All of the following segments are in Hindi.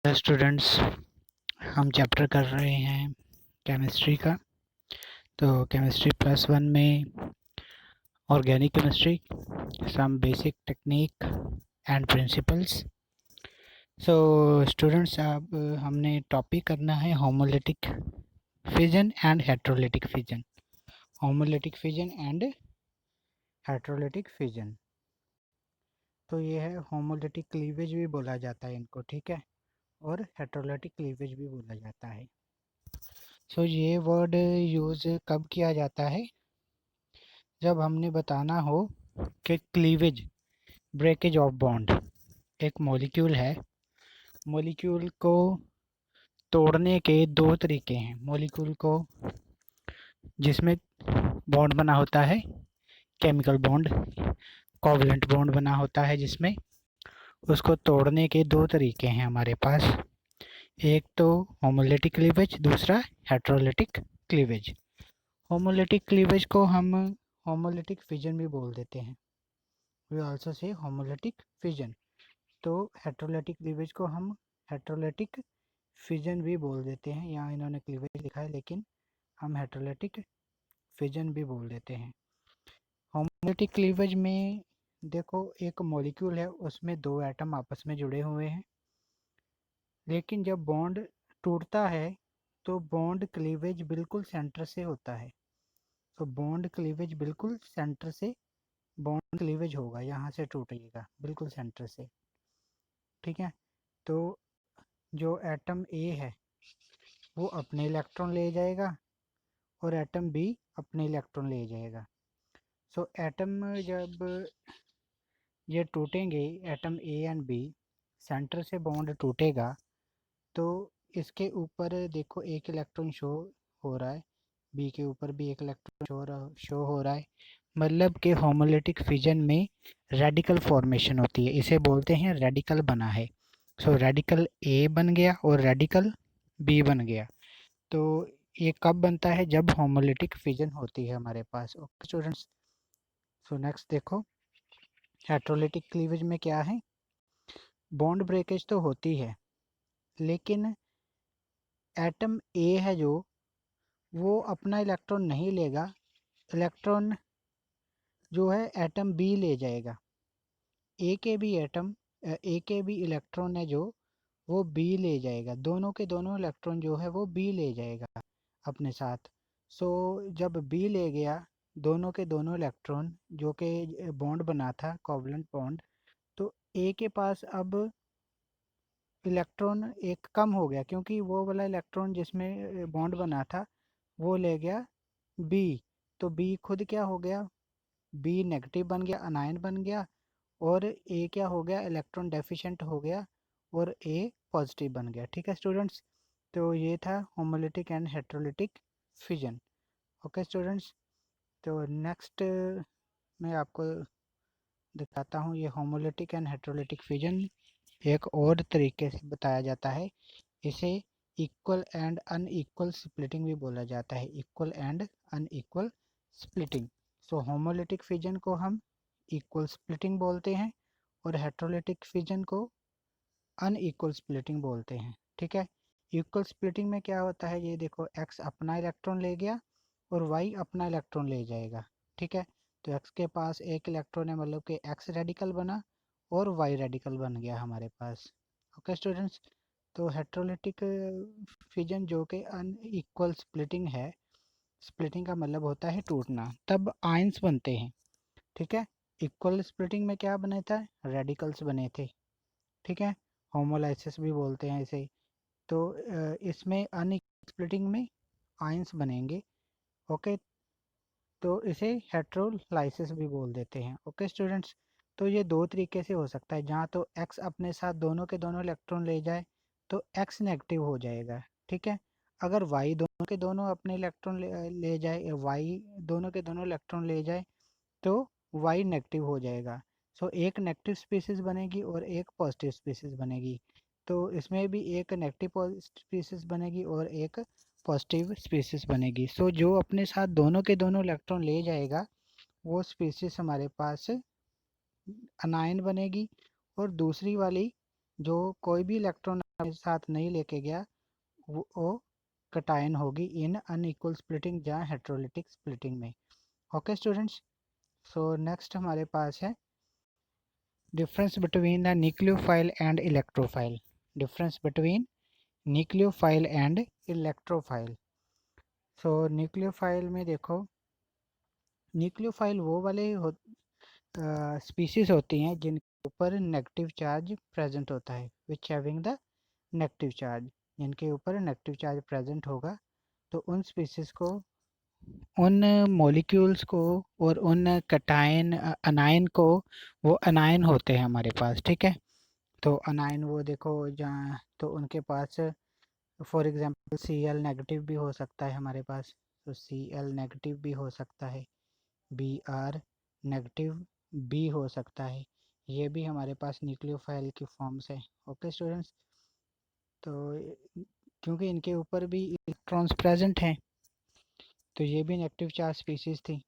स्टूडेंट्स, हम चैप्टर कर रहे हैं केमिस्ट्री का। तो केमिस्ट्री +1 में organic chemistry, some basic technique and principles. So students, अब हमने टॉपिक करना है homolytic fission and heterolytic fission. Homolytic fission and heterolytic fission, तो ये है होमोलिटिक क्लीवेज भी बोला जाता है इनको, ठीक है, और हेट्रोलिटिक क्लीवेज भी बोला जाता है। सो ये वर्ड यूज़ कब किया जाता है? जब हमने बताना हो कि क्लीवेज, ब्रेकेज ऑफ बॉन्ड, एक मॉलिक्यूल है, मॉलिक्यूल को तोड़ने के दो तरीके हैं। मॉलिक्यूल को जिसमें बॉन्ड बना होता है केमिकल बॉन्ड, कोवलेंट बॉन्ड बना होता है जिसमें, उसको तोड़ने के दो तरीके हैं हमारे पास। एक तो होमोलिटिक क्लीवेज, दूसरा हेट्रोलिटिक क्लीवेज। होमोलिटिक क्लीवेज को हम होमोलिटिक फिजन भी बोल देते हैं, we also say homolytic fission. तो हेट्रोलिटिक क्लीवेज को हम हेट्रोलिटिक फिजन भी बोल देते हैं। यहाँ इन्होंने क्लीवेज लिखा है लेकिन हम हेट्रोलिटिक फिजन भी बोल देते हैं। होमोलिटिक क्लीवेज में देखो, एक मॉलिक्यूल है, उसमें दो एटम आपस में जुड़े हुए हैं, लेकिन जब बॉन्ड टूटता है तो बॉन्ड क्लीवेज बिल्कुल सेंटर से होता है। तो बॉन्ड क्लीवेज बिल्कुल सेंटर से बॉन्ड क्लीवेज होगा, यहाँ से टूटेगा बिल्कुल सेंटर से, ठीक है। तो जो एटम ए है वो अपने इलेक्ट्रॉन ले जाएगा और एटम बी अपने इलेक्ट्रॉन ले जाएगा। सो एटम जब ये टूटेंगे, atom A and B, centre से बॉन्ड टूटेगा तो इसके ऊपर देखो एक इलेक्ट्रॉन शो हो रहा है, बी के ऊपर भी एक इलेक्ट्रॉन शो हो रहा है। मतलब कि होमोलिटिक फिजन में रेडिकल फॉर्मेशन होती है, इसे बोलते हैं रेडिकल बना है। सो रेडिकल ए बन गया और रेडिकल बी बन गया। तो ये कब बनता है? जब होमोलिटिक फिजन होती है हमारे पास। ओके स्टूडेंट्स, सो नेक्स्ट देखो, हेट्रोलिटिक क्लीवेज में क्या है? बॉन्ड ब्रेकेज तो होती है, लेकिन एटम ए है जो, वो अपना इलेक्ट्रॉन नहीं लेगा, इलेक्ट्रॉन जो है एटम बी ले जाएगा। ए के भी इलेक्ट्रॉन है जो, वो बी ले जाएगा। दोनों के दोनों इलेक्ट्रॉन जो है वो बी ले जाएगा अपने साथ। सो जब बी ले गया दोनों के दोनों इलेक्ट्रॉन, जो कि बॉन्ड बना था कोवलेंट बॉन्ड, तो ए के पास अब इलेक्ट्रॉन एक कम हो गया, क्योंकि वो वाला इलेक्ट्रॉन जिसमें बॉन्ड बना था वो ले गया बी। तो बी खुद क्या हो गया? बी नेगेटिव बन गया, अनायन बन गया, और ए क्या हो गया? इलेक्ट्रॉन डेफिशिएंट हो गया, और ए पॉजिटिव बन गया। ठीक है स्टूडेंट्स, तो ये था homolytic and heterolytic fission. Okay students, तो नेक्स्ट मैं आपको दिखाता हूँ ये होमोलिटिक एंड हेट्रोलिटिक फिजन एक और तरीके से बताया जाता है। इसे इक्वल एंड अनइक्वल स्प्लिटिंग भी बोला जाता है, equal and unequal splitting. So homolytic fission को हम इक्वल स्प्लिटिंग बोलते हैं और हेट्रोलिटिक फिजन को अनइक्वल स्प्लिटिंग बोलते हैं, ठीक है। इक्वल स्प्लिटिंग में क्या होता है? ये देखो, x अपना इलेक्ट्रॉन ले गया और y अपना इलेक्ट्रॉन ले जाएगा, ठीक है। तो x के पास एक इलेक्ट्रॉन है, मतलब कि x रेडिकल बना और y रेडिकल बन गया हमारे पास। ओके स्टूडेंट्स, तो हेट्रोलिटिक फिजन जो कि अनइक्वल स्प्लिटिंग है, स्प्लिटिंग का मतलब होता है टूटना, तब आयंस बनते हैं, ठीक है। इक्वल स्प्लिटिंग में क्या बने था? रेडिकल्स बने थे, ठीक है। होमोलाइसिस भी बोलते हैं इसे। तो इसमें अनइक्वल स्प्लिटिंग में आयंस बनेंगे, ओके, तो इसे हेट्रोलाइसिस भी बोल देते हैं। ओके स्टूडेंट्स, तो ये दो तरीके से हो सकता है, जहाँ तो x अपने साथ दोनों के दोनों इलेक्ट्रॉन ले जाए तो x नेगेटिव हो जाएगा, ठीक है। अगर y दोनों के दोनों अपने इलेक्ट्रॉन ले जाए, y दोनों के दोनों इलेक्ट्रॉन ले जाए तो y नेगेटिव हो जाएगा। सो एक नेगेटिव स्पीसीज बनेगी और एक पॉजिटिव स्पीसीज बनेगी। तो इसमें भी एक नेगेटिव स्पीसीज बनेगी और एक पॉजिटिव स्पीसीज बनेगी। सो जो अपने साथ दोनों के दोनों इलेक्ट्रॉन ले जाएगा वो स्पीसीज हमारे पास अनायन बनेगी, और दूसरी वाली जो कोई भी इलेक्ट्रॉन अपने साथ नहीं लेके गया वो कटायन होगी इन अनइक्वल स्प्लिटिंग या हेट्रोलिटिक स्प्लिटिंग में। ओके स्टूडेंट्स, सो नेक्स्ट हमारे पास है difference between the nucleophile and electrophile. Difference between nucleophile and electrophile. So nucleophile में देखो, न्यूक्लियोफाइल वो वाले स्पीसीज होती हैं जिनके ऊपर नेगेटिव चार्ज प्रेजेंट होता है, which having the negative charge. जिनके ऊपर नेगेटिव चार्ज प्रेजेंट होगा तो उन स्पीसीज को, उन मॉलिक्यूल्स को और उन कटायन अनायन को, वो अनायन होते हैं हमारे पास, ठीक है। तो अनायन वो देखो जहाँ, तो उनके पास फॉर एग्जांपल Cl नेगेटिव भी हो सकता है हमारे पास, तो Cl नेगेटिव भी हो सकता है, Br नेगेटिव भी हो सकता है। ये भी हमारे पास न्यूक्लियोफाइल की फॉर्म्स है। ओके स्टूडेंट्स, तो क्योंकि इनके ऊपर भी इलेक्ट्रॉन्स प्रेजेंट हैं तो ये भी नेगेटिव चार्ज स्पीसीज थी।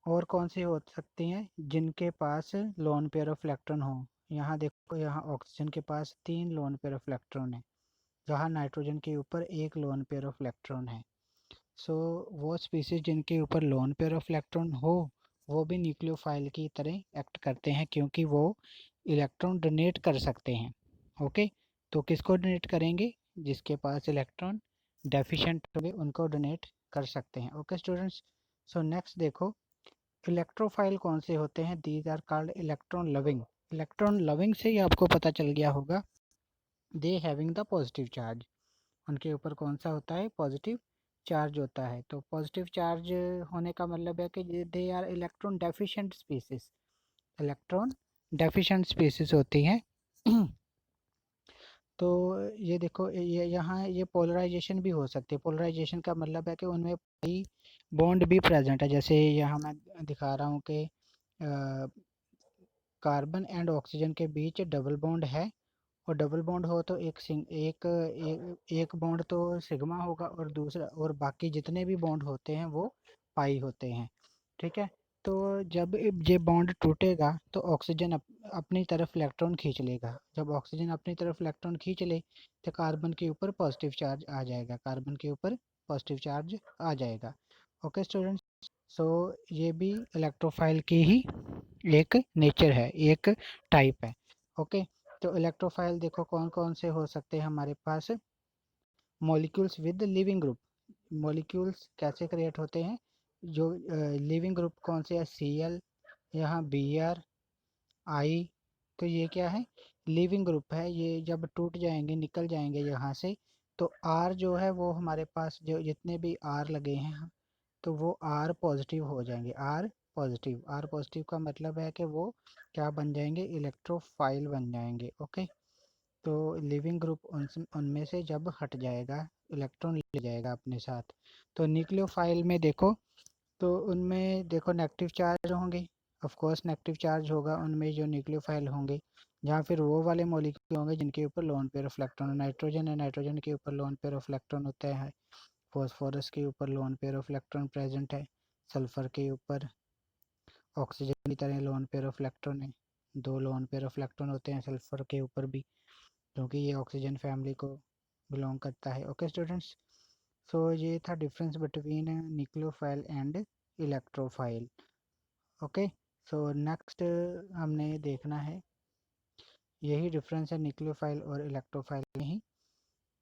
और कौन सी हो सकती हैं, जिनके पास लोन पेयर ऑफ इलेक्ट्रॉन हो। यहाँ देखो, यहाँ ऑक्सीजन के पास 3 लोन पेयर ऑफ इलेक्ट्रॉन है, जहाँ नाइट्रोजन के ऊपर 1 लोन पेयर ऑफ इलेक्ट्रॉन है। सो वो स्पीसीज जिनके ऊपर लोन पेयर ऑफ इलेक्ट्रॉन हो वो भी न्यूक्लियोफाइल की तरह एक्ट करते हैं, क्योंकि वो इलेक्ट्रॉन डोनेट कर सकते हैं। ओके, तो किसको डोनेट करेंगे, जिसके पास इलेक्ट्रॉन डेफिशिएंट होंगे उनको डोनेट कर सकते हैं। ओके स्टूडेंट्स, सो नेक्स्ट देखो, इलेक्ट्रोफाइल कौन से होते हैं, these are called electron loving. Electron loving से ही आपको पता चल गया होगा, they having the positive charge. उनके ऊपर कौन सा होता है, पॉजिटिव चार्ज होता है। तो पॉजिटिव चार्ज होने का मतलब है कि they are electron deficient species, electron deficient species होती हैं। तो ये देखो, ये यहाँ ये पोलराइजेशन भी हो सकती है। पोलराइजेशन का मतलब है कि उनमें पाई बॉन्ड भी प्रेजेंट है। जैसे यहाँ मैं दिखा रहा हूँ कि कार्बन एंड ऑक्सीजन के बीच डबल बॉन्ड है, और डबल बॉन्ड हो तो एक बॉन्ड तो सिग्मा होगा और दूसरा, और बाकी जितने भी बॉन्ड होते हैं वो पाई होते हैं, ठीक है। तो जब ये बॉन्ड टूटेगा तो ऑक्सीजन अपनी तरफ इलेक्ट्रॉन खींच लेगा। जब ऑक्सीजन अपनी तरफ इलेक्ट्रॉन खींच ले तो कार्बन के ऊपर पॉजिटिव चार्ज आ जाएगा, कार्बन के ऊपर पॉजिटिव चार्ज आ जाएगा। ओके स्टूडेंट्स, सो ये भी इलेक्ट्रोफाइल की ही एक नेचर है, एक टाइप है। ओके, तो इलेक्ट्रोफाइल देखो कौन कौन से हो सकते हैं हमारे पास, molecules with living group. Molecules कैसे क्रिएट होते हैं, जो लिविंग ग्रुप कौन से है, Cl, यहाँ Br, I, तो ये क्या है, लिविंग ग्रुप है। ये जब टूट जाएंगे, निकल जाएंगे यहाँ से, तो R जो है वो हमारे पास जो जितने भी R लगे हैं तो वो R पॉजिटिव हो जाएंगे। R पॉजिटिव, R पॉजिटिव का मतलब है कि वो क्या बन जाएंगे, इलेक्ट्रोफाइल बन जाएंगे। ओके, तो लिविंग ग्रुप उनमें से जब हट जाएगा, इलेक्ट्रॉन ले जाएगा अपने साथ। तो न्यूक्लियोफाइल में देखो, तो उनमें देखो नेगेटिव चार्ज होंगे, ऑफ कोर्स नेगेटिव चार्ज होगा उनमें जो न्यूक्लियोफाइल होंगे। जहाँ फिर वो वाले मॉलिक्यूल होंगे जिनके ऊपर lone pair of electron, nitrogen है, नाइट्रोजन के ऊपर लोन पेयर ऑफ इलेक्ट्रॉन होता है, फॉस्फोरस के ऊपर lone pair of electron present है, सल्फर के ऊपर ऑक्सीजन की तरह लोन पेयर ऑफ इलेक्ट्रॉन है, 2 लोन पेयर ऑफ इलेक्ट्रॉन होते हैं सल्फर के ऊपर भी, क्योंकि ये ऑक्सीजन फैमिली को बिलोंग करता है। ओके स्टूडेंट्स, सो ये था difference between nucleophile and electrophile. Okay, so next हमने देखना है, यही डिफरेंस है न्यूक्लियोफाइल और इलेक्ट्रोफाइल में ही,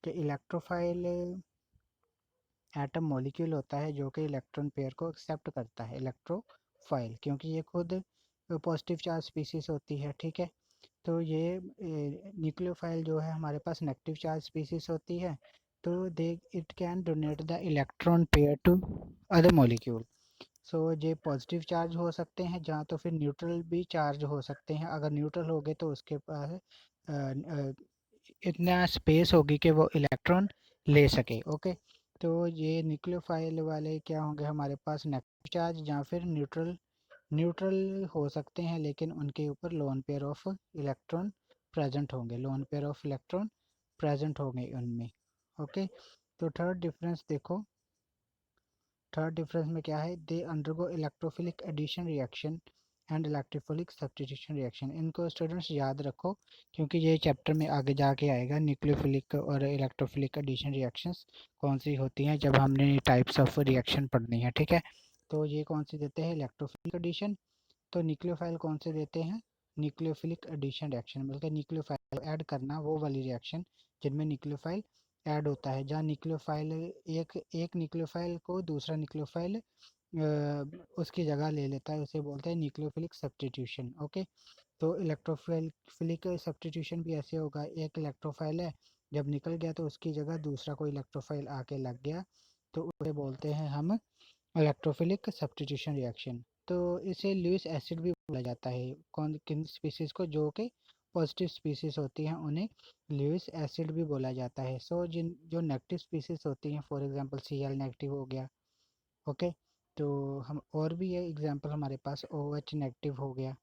कि इलेक्ट्रोफाइल एटम मॉलिक्यूल होता है जो कि इलेक्ट्रॉन पेयर को एक्सेप्ट करता है, इलेक्ट्रोफाइल क्योंकि ये खुद पॉजिटिव चार्ज स्पीसीज होती है, ठीक है। तो ये न्यूक्लियोफाइल जो है हमारे पास नेगेटिव चार्ज स्पीसीज होती है, तो they it can donate the electron pair to other molecule. So ये पॉजिटिव चार्ज हो सकते हैं, जहाँ तो फिर न्यूट्रल भी चार्ज हो सकते हैं। अगर न्यूट्रल हो गए तो उसके पास इतना स्पेस होगी कि वो इलेक्ट्रॉन ले सके। ओके, तो ये न्यूक्लियोफाइल वाले क्या होंगे हमारे पास, नेगेटिव चार्ज या फिर न्यूट्रल, न्यूट्रल हो सकते हैं लेकिन उनके ऊपर lone pair of electron present होंगे, lone pair of electron present होंगे उनमें। ओके, तो थर्ड डिफरेंस देखो, थर्ड डिफरेंस में क्या है, they undergo electrophilic addition reaction and electrophilic substitution reaction. इनको स्टूडेंट्स याद रखो क्योंकि ये चैप्टर में आगे जाके आएगा। न्यूक्लियोफिलिक और इलेक्ट्रोफिलिक एडिशन रिएक्शंस कौन सी होती हैं जब हमने टाइप्स ऑफ रिएक्शन पढ़नी है, ठीक है। तो ये कौन सी देते हैं, इलेक्ट्रोफिलिक एडिशन। तो न्यूक्लियोफाइल कौन से देते हैं, न्यूक्लियोफिलिक एडिशन रिएक्शन, बल्कि न्यूक्लियोफाइल ऐड करना, वो वाली रिएक्शन जिनमें न्यूक्लियोफाइल ऐड होता है, जहाँ न्यूक्लियोफाइल एक न्यूक्लियोफाइल को दूसरा न्यूक्लियोफाइल उसकी जगह ले लेता है, उसे बोलते हैं न्यूक्लियोफिलिक सब्स्टिट्यूशन। ओके, तो इलेक्ट्रोफिलिक सब्स्टिट्यूशन भी ऐसे होगा, एक इलेक्ट्रोफाइल है, जब निकल गया तो उसकी जगह दूसरा कोई इलेक्ट्रोफाइल आके लग गया, तो उसे बोलते हैं हम इलेक्ट्रोफिलिक सब्स्टिट्यूशन रिएक्शन। तो इसे लुईस एसिड भी बोला जाता है, कौन किन स्पीसीज को, जो कि पॉजिटिव स्पीसीज होती हैं उन्हें लुईस एसिड भी बोला जाता है। सो जिन जो नेगेटिव स्पीसीज होती हैं, फॉर एग्जांपल Cl नेगेटिव हो गया, ओके, तो हम और भी ये एग्जांपल हमारे पास OH नेगेटिव हो गया,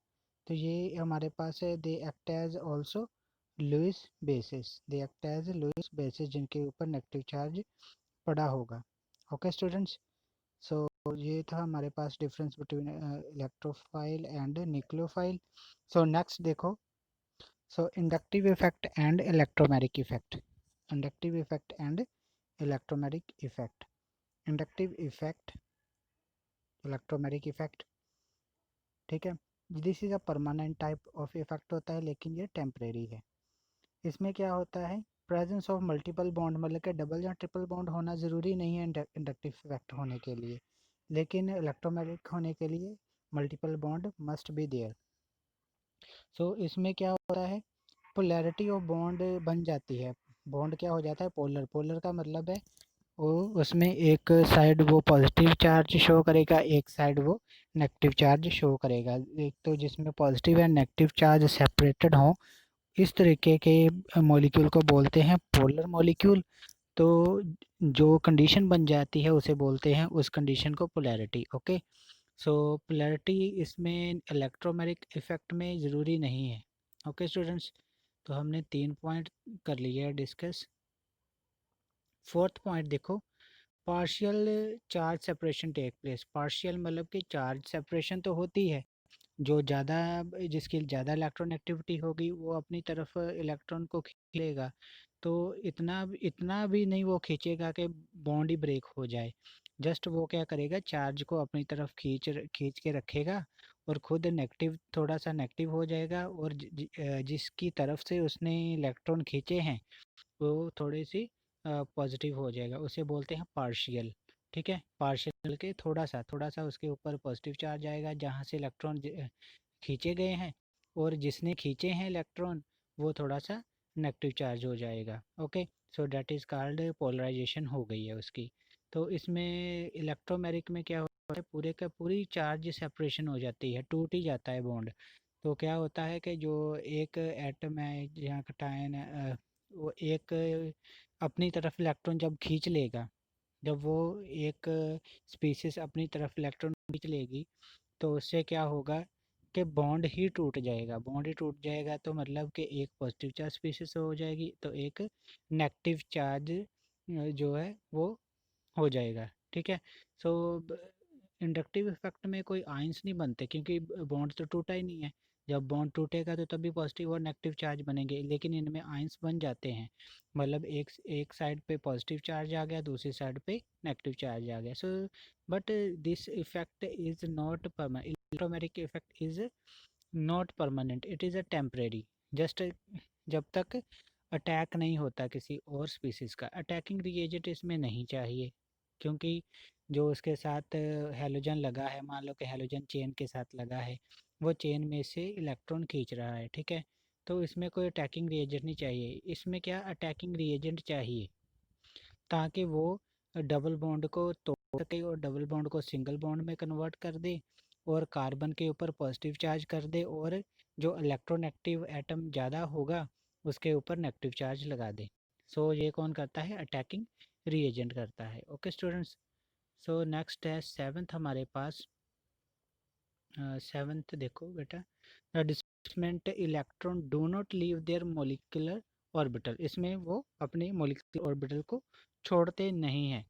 तो ये हमारे पास है, they act as also Lewis basis, they act as Lewis basis जिनके ऊपर नेगेटिव चार्ज पड़ा होगा। ओके स्टूडेंट्स, सो ये था हमारे पास difference between electrophile and nucleophile. So next देखो, so inductive effect and electromagnetic effect, inductive effect and electromagnetic effect. Inductive effect, electromagnetic effect, ठीक है, this is a permanent type of effect होता है, लेकिन ये टेम्परेरी है। इसमें क्या होता है, प्रेजेंस ऑफ मल्टीपल बॉन्ड, मतलब कि डबल या ट्रिपल बॉन्ड होना ज़रूरी नहीं है इंडक्टिव इफेक्ट होने के लिए, लेकिन इलेक्ट्रोमैग्नेटिक होने के लिए multiple bond must be there. So इसमें क्या होता है, पोलैरिटी ऑफ बॉन्ड बन जाती है, बॉन्ड क्या हो जाता है, पोलर। पोलर का मतलब है वो उसमें एक साइड वो पॉजिटिव चार्ज शो करेगा, एक साइड वो नेगेटिव चार्ज शो करेगा। एक तो जिसमें positive and negative charge separated हो, इस तरीके के मॉलिक्यूल को बोलते हैं पोलर मॉलिक्यूल। तो जो कंडीशन बन जाती है उसे बोलते हैं, उस कंडीशन को पोलैरिटी। ओके, सो पोलैरिटी इसमें इलेक्ट्रोमैग्नेटिक इफेक्ट में ज़रूरी नहीं है। ओके स्टूडेंट्स, तो हमने 3 पॉइंट कर लिए है डिस्कस। फोर्थ पॉइंट देखो, partial charge separation take place. Partial मतलब कि चार्ज सेपरेशन तो होती है, जो ज़्यादा, जिसकी ज़्यादा इलेक्ट्रॉन एक्टिविटी होगी वो अपनी तरफ इलेक्ट्रॉन को खींच लेगा, तो इतना इतना भी नहीं वो खींचेगा कि बॉन्ड ही ब्रेक हो जाए। जस्ट वो क्या करेगा, चार्ज को अपनी तरफ खींच के रखेगा, और खुद नेगेटिव, थोड़ा सा नेगेटिव हो जाएगा, और जिसकी तरफ से उसने इलेक्ट्रॉन खींचे हैं वो थोड़ी सी पॉजिटिव हो जाएगा, उसे बोलते हैं पार्शियल। ठीक है, पार्शियल के थोड़ा सा उसके ऊपर पॉजिटिव चार्ज आएगा जहाँ से इलेक्ट्रॉन खींचे गए हैं, और जिसने खींचे हैं इलेक्ट्रॉन वो थोड़ा सा नेगेटिव चार्ज हो जाएगा। Okay, so that is called polarization हो गई है उसकी। तो इसमें इलेक्ट्रोमैग्नेटिक में क्या होता है, पूरे का पूरी चार्ज सेपरेशन हो जाती है, टूट ही जाता है बॉन्ड। तो क्या होता है कि जो एक एटम है, जहाँ कटायन वो एक अपनी तरफ इलेक्ट्रॉन जब खींच लेगा, जब वो एक स्पीसीज अपनी तरफ इलेक्ट्रॉन खींच लेगी, तो उससे क्या होगा कि बॉन्ड ही टूट जाएगा। बॉन्ड ही टूट जाएगा तो मतलब कि एक पॉजिटिव चार्ज स्पीसीज हो जाएगी, तो एक नेगेटिव चार्ज जो है वो हो जाएगा। ठीक है, सो इंडक्टिव इफेक्ट में कोई आयंस नहीं बनते क्योंकि बॉन्ड तो टूटा ही नहीं है। जब बॉन्ड टूटेगा तो तभी पॉजिटिव और नेगेटिव चार्ज बनेंगे, लेकिन इनमें आयंस बन जाते हैं, मतलब एक साइड पे पॉजिटिव चार्ज आ गया, दूसरी साइड पे नेगेटिव चार्ज आ गया। So but this effect is not permanent, electromagnetic effect is not permanent, it is a temporary. Just जब तक अटैक नहीं होता किसी और स्पीसीज का, अटैकिंग रिएजेंट इसमें नहीं चाहिए, क्योंकि जो उसके साथ हैलोजन लगा है, मान लो कि हैलोजन चेन के साथ लगा है, वो चेन में से इलेक्ट्रॉन खींच रहा है। ठीक है, तो इसमें कोई अटैकिंग रिएजेंट नहीं चाहिए। इसमें क्या अटैकिंग रिएजेंट चाहिए, ताकि वो डबल बॉन्ड को तोड़ सके और डबल बॉन्ड को सिंगल बॉन्ड में कन्वर्ट कर दे, और कार्बन के ऊपर पॉजिटिव चार्ज कर दे, और जो इलेक्ट्रोनेगेटिव एटम ज़्यादा होगा उसके ऊपर नेगेटिव चार्ज लगा दे। सो ये कौन करता है, अटैकिंग रिएजेंट करता है। ओके स्टूडेंट्स, सो नेक्स्ट है सेवन्थ हमारे पास। सेवन्थ देखो बेटा, the displacement electron do not leave their molecular orbital. इसमें वो अपने मोलिकुलर ऑर्बिटल को छोड़ते नहीं हैं।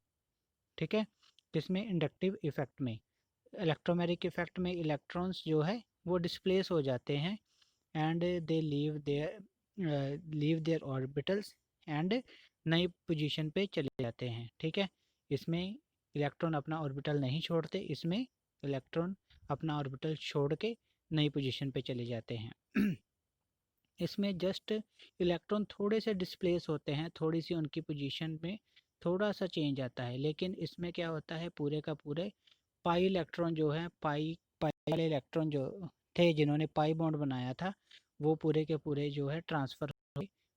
ठीक है, किसमें, इंडक्टिव इफेक्ट में। इलेक्ट्रोमैग्नेटिक इफेक्ट में इलेक्ट्रॉन्स जो है वो डिस्प्लेस हो जाते हैं and they leave their orbitals and नई पोजीशन पे चले जाते हैं। ठीक है, इसमें इलेक्ट्रॉन अपना ऑर्बिटल नहीं छोड़ते, इसमें इलेक्ट्रॉन अपना ऑर्बिटल छोड़ के नई पोजीशन पे चले जाते हैं। इसमें जस्ट इलेक्ट्रॉन थोड़े से डिस्प्लेस होते हैं, थोड़ी सी उनकी पोजीशन में थोड़ा सा चेंज आता है, लेकिन इसमें क्या होता है, पूरे का पूरे पाई इलेक्ट्रॉन जो है, पाई पाई वाले इलेक्ट्रॉन जो थे जिन्होंने पाई बॉन्ड बनाया था, वो पूरे के पूरे जो है transfer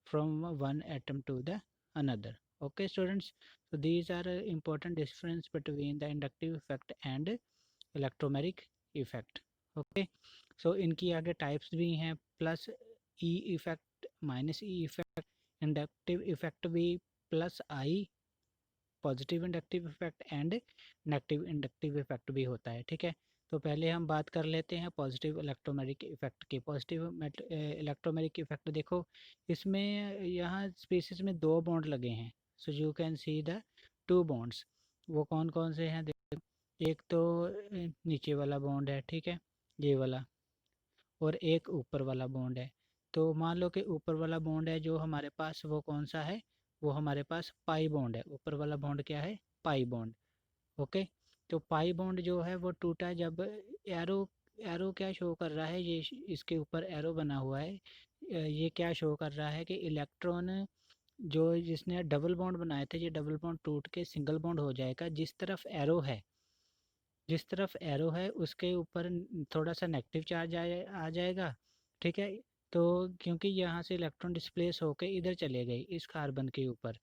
from one atom to the another. Okay students, so these are important difference between the inductive effect and electromeric effect. Okay, so इनकी आगे टाइप्स भी हैं, plus E effect, minus E effect, inductive effect भी, plus I positive inductive effect and negative inductive effect भी होता है। ठीक है, तो पहले हम बात कर लेते हैं पॉजिटिव इलेक्ट्रोमेरिक इफेक्ट की। पॉजिटिव इलेक्ट्रोमेरिक इफेक्ट देखो, इसमें यहाँ स्पीसीज में 2 बॉन्ड लगे हैं, so you can see the 2 bonds. वो कौन कौन से हैं, एक तो नीचे वाला बॉन्ड है, ठीक है, ये वाला, और एक ऊपर वाला बॉन्ड है। तो मान लो कि ऊपर वाला बॉन्ड है जो हमारे पास, वो कौन सा है, वो हमारे पास पाई बॉन्ड है। ऊपर वाला बॉन्ड क्या है, पाई बॉन्ड। ओके, तो पाई बॉन्ड जो है वो टूटा जब एरो, एरो क्या शो कर रहा है, ये इसके ऊपर एरो बना हुआ है, ये क्या शो कर रहा है कि इलेक्ट्रॉन जो जिसने डबल बॉन्ड बनाए थे, ये डबल बॉन्ड टूट के सिंगल बॉन्ड हो जाएगा। जिस तरफ एरो है, जिस तरफ एरो है उसके ऊपर थोड़ा सा नेगेटिव चार्ज आ जाएगा। ठीक है, तो क्योंकि यहाँ से इलेक्ट्रॉन डिस्प्लेस होकर इधर चले गए इस कार्बन के ऊपर,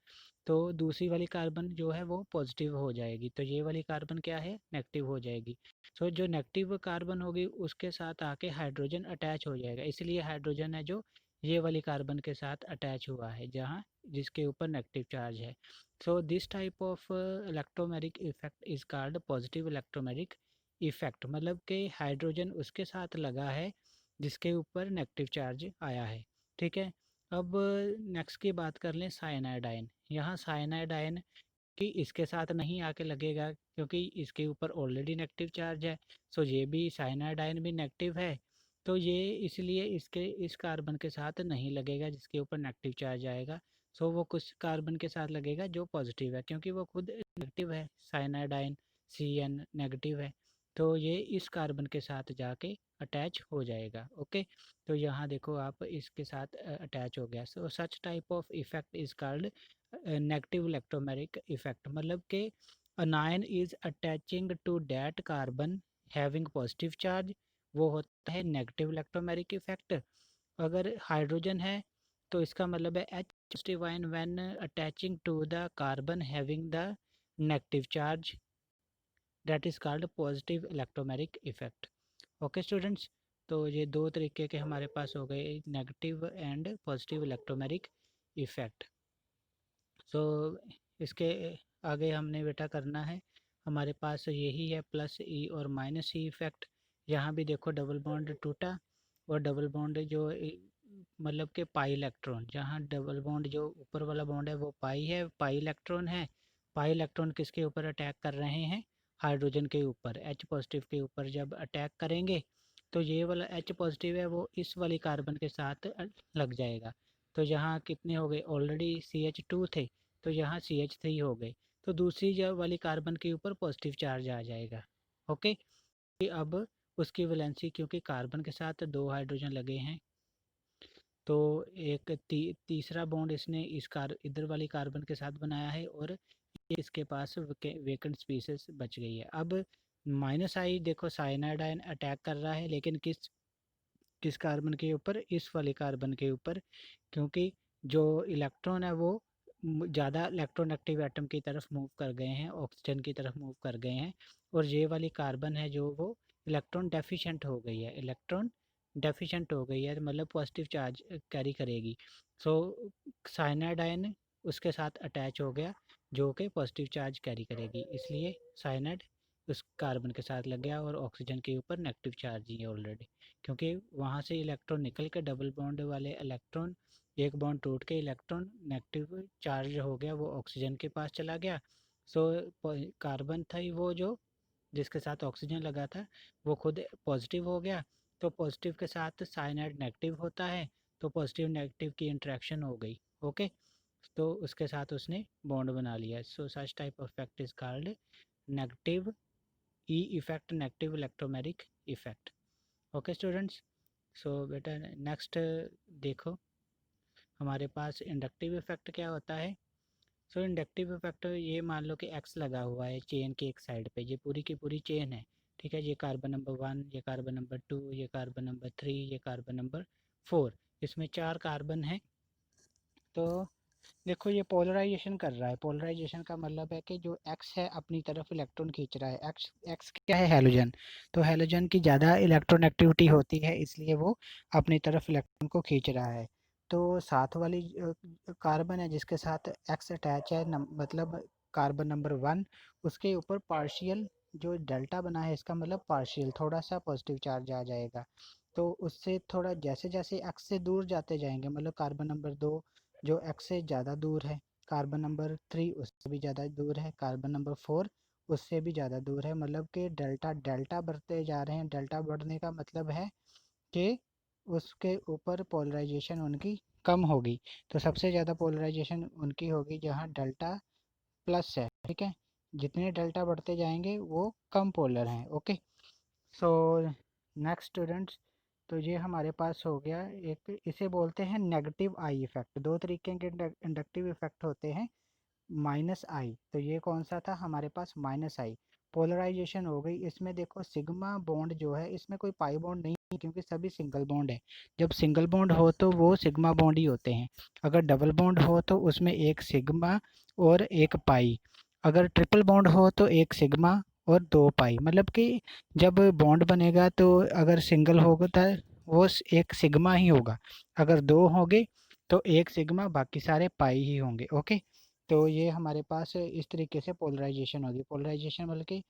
तो दूसरी वाली कार्बन जो है वो पॉजिटिव हो जाएगी, तो ये वाली कार्बन क्या है, नेगेटिव हो जाएगी। तो जो नेगेटिव कार्बन होगी उसके साथ आके हाइड्रोजन अटैच हो जाएगा, इसलिए हाइड्रोजन है जो ये वाली कार्बन के साथ अटैच हुआ है, जहाँ जिसके ऊपर नेगेटिव चार्ज है। So this type of electromeric effect is called positive electromeric effect, मतलब कि हाइड्रोजन उसके साथ लगा है जिसके ऊपर नेगेटिव चार्ज आया है। ठीक है, अब नेक्स्ट की बात कर लें साइनाइड आयन। यहाँ साइनाइड आयन कि इसके साथ नहीं आके लगेगा क्योंकि इसके ऊपर ऑलरेडी नेगेटिव चार्ज है। सो ये भी साइनाइड आयन भी नेगेटिव है, तो ये इसलिए इसके इस कार्बन के साथ नहीं लगेगा जिसके ऊपर नेगेटिव चार्ज आएगा। सो वो कुछ कार्बन के साथ लगेगा जो पॉजिटिव है, क्योंकि वो खुद नेगेटिव है, साइनाइड आयन CN नेगेटिव है, तो ये इस कार्बन के साथ जाके अटैच हो जाएगा। ओके, तो यहाँ देखो आप इसके साथ अटैच हो गया। So such type of effect is called negative electromeric effect, मतलब कि anion is attaching to that carbon having positive charge, वो होता है नेगेटिव इलेक्ट्रोमेरिक इफेक्ट। अगर हाइड्रोजन है तो इसका मतलब है H positive ion when attaching to the carbon having the negative charge, that is called positive electromeric effect. Okay students, तो ये 2 तरीके के हमारे पास हो गए, negative and positive electromeric effect. So इसके आगे हमने बेटा करना है, हमारे पास यही है प्लस ई और माइनस ई इफेक्ट। यहाँ भी देखो डबल बॉन्ड टूटा, और डबल बॉन्ड जो मतलब कि पाई इलेक्ट्रॉन, जहाँ डबल बॉन्ड जो ऊपर वाला बॉन्ड है वो पाई है, पाई इलेक्ट्रॉन है। पाई इलेक्ट्रॉन किसके ऊपर अटैक कर रहे हैं, हाइड्रोजन के ऊपर, H पॉजिटिव के ऊपर जब अटैक करेंगे तो ये वाला H पॉजिटिव है वो इस वाली कार्बन के साथ लग जाएगा। तो यहाँ कितने हो गए, ऑलरेडी CH2 थे, तो यहाँ CH3 हो गए, तो दूसरी वाली कार्बन के ऊपर पॉजिटिव चार्ज आ जाएगा। ओके, अब उसकी वैलेंसी, क्योंकि कार्बन के साथ 2 हाइड्रोजन लगे हैं, तो एक तीसरा बॉन्ड इसने इधर वाली कार्बन के साथ बनाया है, और इसके पास वेकेंट स्पीसीज बच गई है। अब माइनस आई देखो, साइनाइड आयन अटैक कर रहा है, लेकिन किस किस कार्बन के ऊपर, इस वाले कार्बन के ऊपर, क्योंकि जो इलेक्ट्रॉन है वो ज़्यादा इलेक्ट्रोनेगेटिव एटम की तरफ मूव कर गए हैं, ऑक्सीजन की तरफ मूव कर गए हैं, और ये वाली कार्बन है जो वो इलेक्ट्रॉन डेफिशिएंट हो गई है, इलेक्ट्रॉन डेफिशिएंट हो गई है, मतलब पॉजिटिव चार्ज कैरी करेगी। सो साइनाइड आयन उसके साथ अटैच हो गया जो कि पॉजिटिव चार्ज कैरी करेगी, इसलिए साइनाइड उस कार्बन के साथ लग गया, और ऑक्सीजन के ऊपर नेगेटिव चार्ज ही है ऑलरेडी, क्योंकि वहाँ से इलेक्ट्रॉन निकल के डबल बॉन्ड वाले इलेक्ट्रॉन, एक बॉन्ड टूट के इलेक्ट्रॉन नेगेटिव चार्ज हो गया, वो ऑक्सीजन के पास चला गया। सो कार्बन था वो जो जिसके साथ ऑक्सीजन लगा था वो खुद पॉजिटिव हो गया, तो पॉजिटिव के साथ साइनाइड नेगेटिव होता है, तो पॉजिटिव नेगेटिव की इंटरेक्शन हो गई। ओके, तो उसके साथ उसने बॉन्ड बना लिया। So such type of effect is called negative E effect, negative electromagnetic effect. Okay students, so बेटा नेक्स्ट देखो हमारे पास इंडक्टिव इफेक्ट क्या होता है। सो इंडक्टिव इफेक्ट ये मान लो कि एक्स लगा हुआ है चेन के एक साइड पे, ये पूरी की पूरी चेन है, ठीक है। ये कार्बन नंबर 1, ये कार्बन नंबर 2, ये कार्बन नंबर 3, ये कार्बन नंबर 4, इसमें 4 कार्बन है। तो देखो ये पोलराइजेशन कर रहा है। पोलराइजेशन का मतलब है कि जो एक्स है अपनी तरफ इलेक्ट्रॉन खींच रहा है। एक्स एक्स क्या है, हैलोजन। तो हैलोजन की ज़्यादा इलेक्ट्रॉन एक्टिविटी होती है, इसलिए वो अपनी तरफ इलेक्ट्रॉन को खींच रहा है। तो साथ वाली कार्बन है जिसके साथ एक्स अटैच है, मतलब कार्बन नंबर 1, उसके ऊपर पार्शियल जो डेल्टा बना है, इसका मतलब पार्शियल थोड़ा सा पॉजिटिव चार्ज आ जाएगा। तो उससे थोड़ा जैसे जैसे एक्स से दूर जाते जाएंगे, मतलब कार्बन नंबर 2 जो एक्स से ज़्यादा दूर है, कार्बन नंबर 3 उससे भी ज़्यादा दूर है, कार्बन नंबर 4 उससे भी ज़्यादा दूर है, मतलब कि डेल्टा डेल्टा बढ़ते जा रहे हैं। डेल्टा बढ़ने का मतलब है कि उसके ऊपर पोलराइजेशन उनकी कम होगी। तो सबसे ज़्यादा पोलराइजेशन उनकी होगी जहाँ डेल्टा प्लस है, ठीक है। जितने डेल्टा बढ़ते जाएंगे वो कम पोलर हैं। ओके, सो नेक्स्ट स्टूडेंट्स, तो ये हमारे पास हो गया एक, इसे बोलते हैं नेगेटिव आई इफेक्ट। दो तरीके के इंडक्टिव इफेक्ट होते हैं, माइनस आई। तो ये कौन सा था हमारे पास, माइनस आई। पोलराइजेशन हो गई इसमें। देखो सिग्मा बॉन्ड जो है इसमें कोई पाई बॉन्ड नहीं है, क्योंकि सभी सिंगल बॉन्ड है। जब सिंगल बॉन्ड हो तो वो सिग्मा बॉन्ड ही होते हैं। अगर डबल बॉन्ड हो तो उसमें एक सिग्मा और एक पाई। अगर ट्रिपल बॉन्ड हो तो एक सिग्मा और दो पाई। मतलब कि जब बॉन्ड बनेगा तो अगर सिंगल होगा तो वो एक सिग्मा ही होगा, अगर दो होंगे तो एक सिग्मा, बाकी सारे पाई ही होंगे। ओके, तो ये हमारे पास इस तरीके से पोलराइजेशन होगी। पोलराइजेशन मतलब कि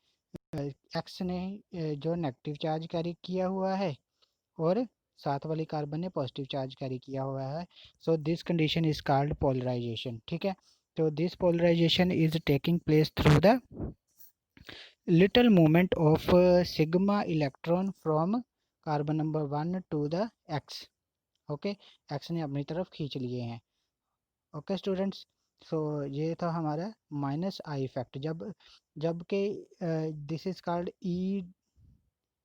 एक्स ने जो नेगेटिव चार्ज कैरी किया हुआ है और साथ वाली कार्बन ने पॉजिटिव चार्ज कैरी किया हुआ है। So this condition is called polarization, ठीक है। तो this polarization is taking place through the little movement of sigma electron from carbon number 1 to the x। Okay, x ने अपनी तरफ खींच लिए हैं। ओके स्टूडेंट्स, सो ये था हमारा माइनस आई इफेक्ट। जबकि this is called E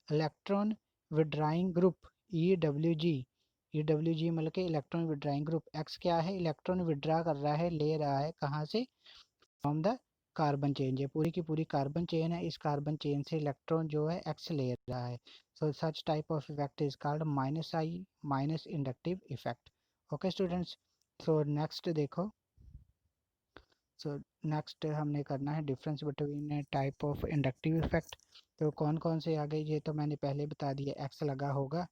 electron withdrawing group, E W G मतलब कि इलेक्ट्रॉन विड्राइंग ग्रुप। एक्स क्या है, इलेक्ट्रॉन विड्रा कर रहा है, ले रहा है कहाँ से, फ्रॉम द कार्बन चेन। ये पूरी की पूरी कार्बन चेन है, इस कार्बन चेन से इलेक्ट्रॉन जो है एक्स ले रहा है। So such type of effect is called minus I, minus inductive effect. Okay students, so next देखो। सो नेक्स्ट हमने करना है difference between type of inductive effect. तो कौन कौन से आ गए ये तो मैंने पहले बता दिया। एक्स लगा होगा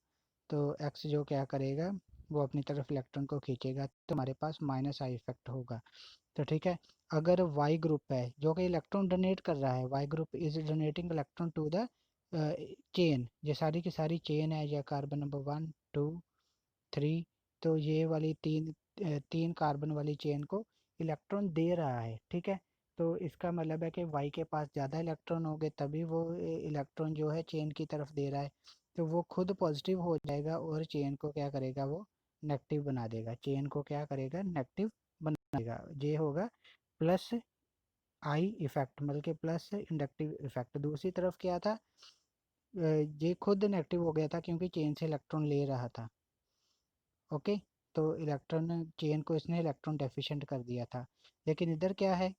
तो एक्स जो क्या करेगा, वो अपनी तरफ इलेक्ट्रॉन को खींचेगा, तो हमारे पास माइनस आई इफेक्ट होगा। तो ठीक है, अगर वाई ग्रुप है जो कि इलेक्ट्रॉन डोनेट कर रहा है, Y group is donating electron to the chain, ये सारी की सारी चेन है, या कार्बन नंबर 1 2 3, तो ये वाली तीन कार्बन वाली चेन को इलेक्ट्रॉन दे रहा है, ठीक है। तो इसका मतलब है कि वाई के पास ज़्यादा इलेक्ट्रॉन हो गए, तभी वो इलेक्ट्रॉन जो है चेन की तरफ दे रहा है। तो वो खुद पॉजिटिव हो जाएगा और चेन को क्या करेगा, वो नेगेटिव बना देगा। चेन को क्या करेगा, नेगेटिव बना देगा। ये होगा प्लस आई इफेक्ट, मतलब कि प्लस इंडक्टिव इफेक्ट। दूसरी तरफ क्या था, ये खुद नेगेटिव हो गया था क्योंकि चेन से इलेक्ट्रॉन ले रहा था। ओके, तो इलेक्ट्रॉन चेन को इसने इलेक्ट्रॉन डेफिशिएंट कर दिया था। लेकिन इधर क्या है,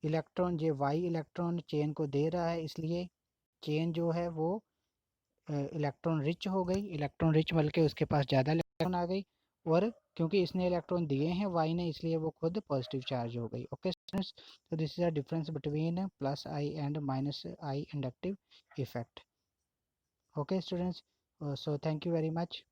इलेक्ट्रॉन, ये वाई इलेक्ट्रॉन चेन को दे रहा है, इसलिए चेन जो है वो इलेक्ट्रॉन रिच हो गई। इलेक्ट्रॉन रिच बल्कि उसके पास ज़्यादा इलेक्ट्रॉन आ गई, और क्योंकि इसने इलेक्ट्रॉन दिए हैं वाई ने, इसलिए वो खुद पॉजिटिव चार्ज हो गई। ओके स्टूडेंट्स, तो this is a difference between plus I and minus I inductive effect. Okay students, so thank you very much.